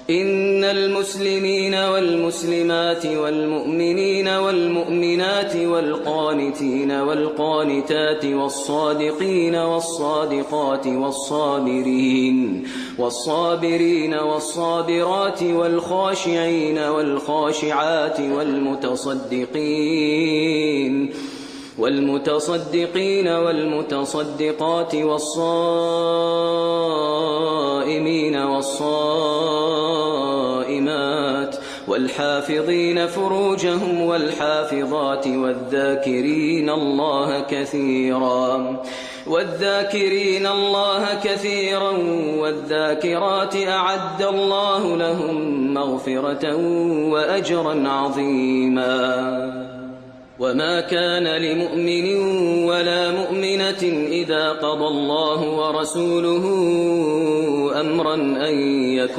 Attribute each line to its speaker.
Speaker 1: إن المسلمين والمسلمات والمؤمنين والمؤمنات والقانتين والقانتات والصادقين والصادقات والصابرين والصابرات والخاشعين والخاشعات والمتصدقين والمتصدقات والصائمين والصائمات والحافظين فروجهم والحافظات والذاكرين الله كثيرا والذاكرات أعد الله لهم مغفرة وأجرا عظيما. وما كان لمؤمن ولا مؤمنة إذا قضى الله ورسوله أمرا أن يكون